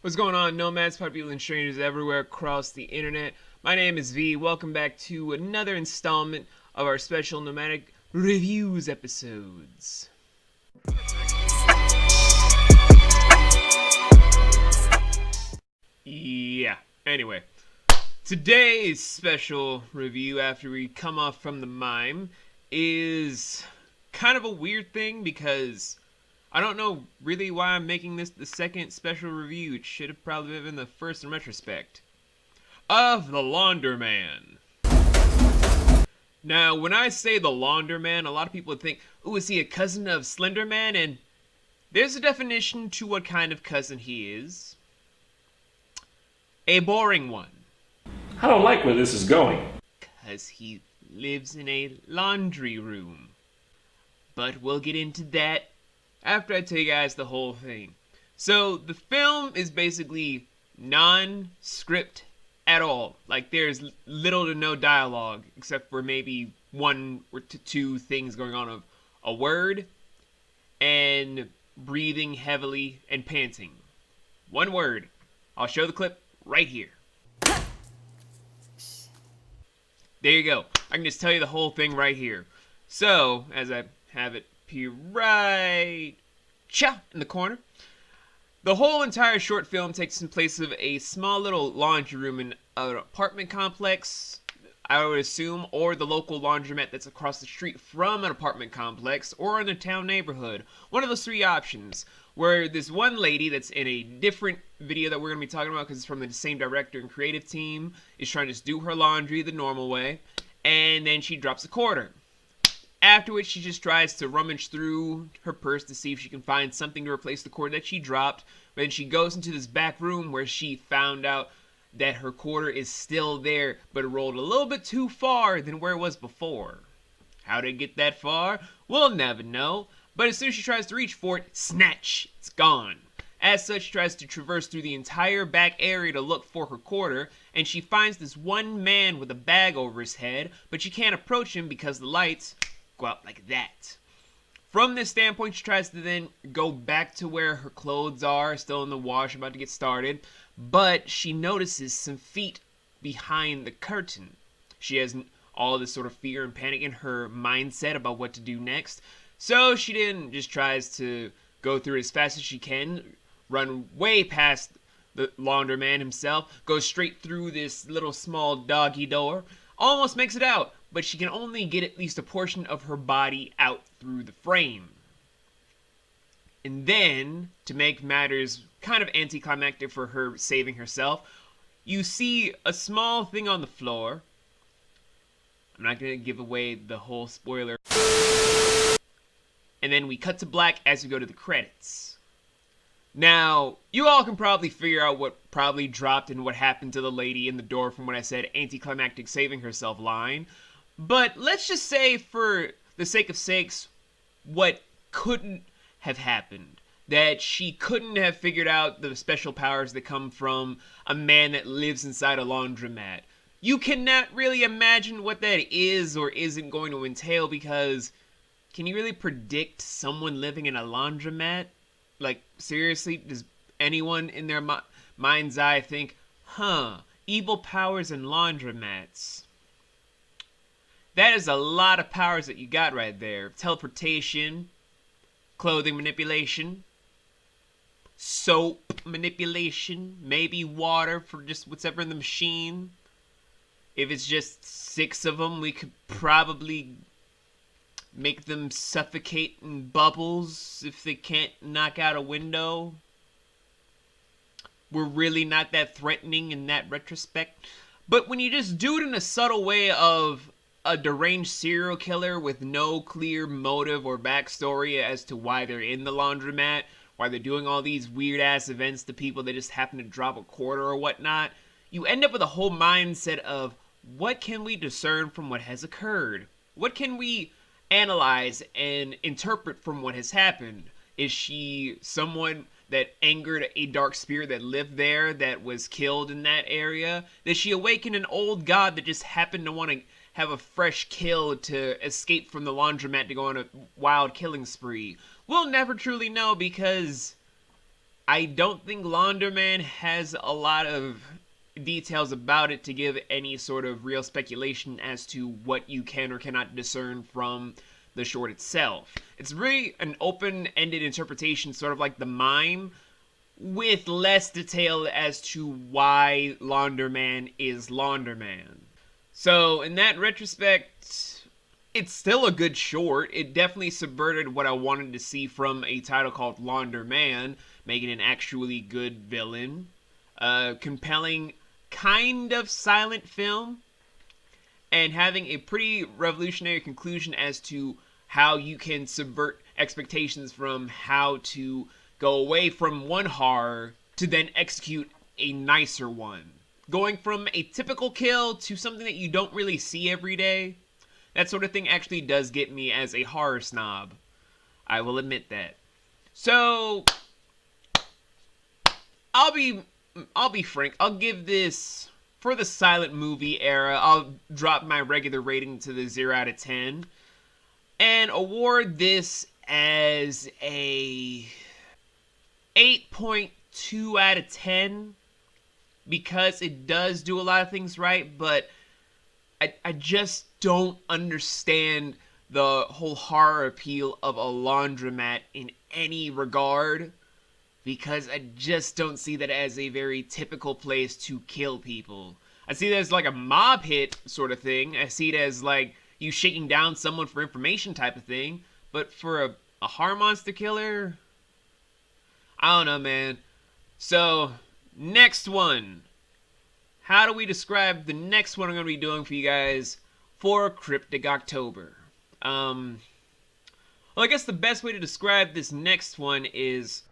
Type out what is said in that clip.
What's going on, nomads, people, and strangers everywhere across the internet? My name is V. Welcome back to another installment of our special Nomadic Reviews episodes. Yeah, anyway. Today's special review, after we come off from the mime, is kind of a weird thing because I don't know really why I'm making this the second special review. It should have probably been the first in retrospect. Of the Launder Man. Now, when I say the Launder Man, a lot of people would think, ooh, is he a cousin of Slender Man? And there's a definition to what kind of cousin he is. A boring one. I don't like where this is going. 'Cause he lives in a laundry room. But we'll get into that after I tell you guys the whole thing. So the film is basically non-script at all. Like, there's little to no dialogue except for maybe one or two things going on of a word and breathing heavily and panting. One word. I'll show the clip right here. There you go. I can just tell you the whole thing right here. So, as I have it appear right in the corner, the whole entire short film takes in place of a small little laundry room in an apartment complex, I would assume, or the local laundromat that's across the street from an apartment complex, or in a town neighborhood. One of those three options, where this one lady that's in a different video that we're going to be talking about because it's from the same director and creative team is trying to just do her laundry the normal way, and then she drops a quarter. After which she just tries to rummage through her purse to see if she can find something to replace the quarter that she dropped. But then she goes into this back room where she found out that her quarter is still there, but it rolled a little bit too far than where it was before. How did it get that far? We'll never know. But as soon as she tries to reach for it, snatch, it's gone. As such, she tries to traverse through the entire back area to look for her quarter, and she finds this one man with a bag over his head, but she can't approach him because the lights go out like that. From this standpoint, she tries to then go back to where her clothes are, still in the wash, about to get started, but she notices some feet behind the curtain. She has all this sort of fear and panic in her mindset about what to do next, so she then just tries to go through it as fast as she can, run way past the laundromat himself, goes straight through this little small doggy door, almost makes it out, but she can only get at least a portion of her body out through the frame. And then, to make matters kind of anticlimactic for her saving herself, you see a small thing on the floor. I'm not going to give away the whole spoiler. And then we cut to black as we go to the credits. Now, you all can probably figure out what probably dropped and what happened to the lady in the door from when I said anticlimactic saving herself line. But let's just say, for the sake of sakes, what couldn't have happened. That she couldn't have figured out the special powers that come from a man that lives inside a laundromat. You cannot really imagine what that is or isn't going to entail, because can you really predict someone living in a laundromat? Like, seriously, does anyone in their mind's eye think, evil powers in laundromats? That is a lot of powers that you got right there. Teleportation, clothing manipulation, soap manipulation, maybe water for just whatever in the machine. If it's just 6 of them, we could probably make them suffocate in bubbles if they can't knock out a window. We're really not that threatening in that retrospect. But when you just do it in a subtle way of a deranged serial killer with no clear motive or backstory as to why they're in the laundromat, why they're doing all these weird-ass events to people that just happen to drop a quarter or whatnot, you end up with a whole mindset of, what can we discern from what has occurred? What can we analyze and interpret from what has happened? Is she someone that angered a dark spirit that lived there, that was killed in that area? Did she awaken an old god that just happened to want to have a fresh kill to escape from the laundromat to go on a wild killing spree? We'll never truly know, because I don't think Launder Man has a lot of details about it to give any sort of real speculation as to what you can or cannot discern from the short itself. It's really an open-ended interpretation, sort of like the mime, with less detail as to why Launder Man is Launder Man. So, in that retrospect, it's still a good short. It definitely subverted what I wanted to see from a title called Launder Man, making an actually good villain. Compelling, kind of silent film, and having a pretty revolutionary conclusion as to how you can subvert expectations from how to go away from one horror to then execute a nicer one. Going from a typical kill to something that you don't really see every day, that sort of thing actually does get me as a horror snob. I will admit that. So, I'll be frank. I'll give this, for the silent movie era, I'll drop my regular rating to the 0 out of 10 and award this as a 8.2 out of 10 because it does do a lot of things right, but I just don't understand the whole horror appeal of a laundromat in any regard, because I just don't see that as a very typical place to kill people. I see that as like a mob hit sort of thing. I see it as like you shaking down someone for information type of thing. But for a horror monster killer, I don't know, man. So, next one. How do we describe the next one I'm going to be doing for you guys for Cryptic-tober? Well, I guess the best way to describe this next one is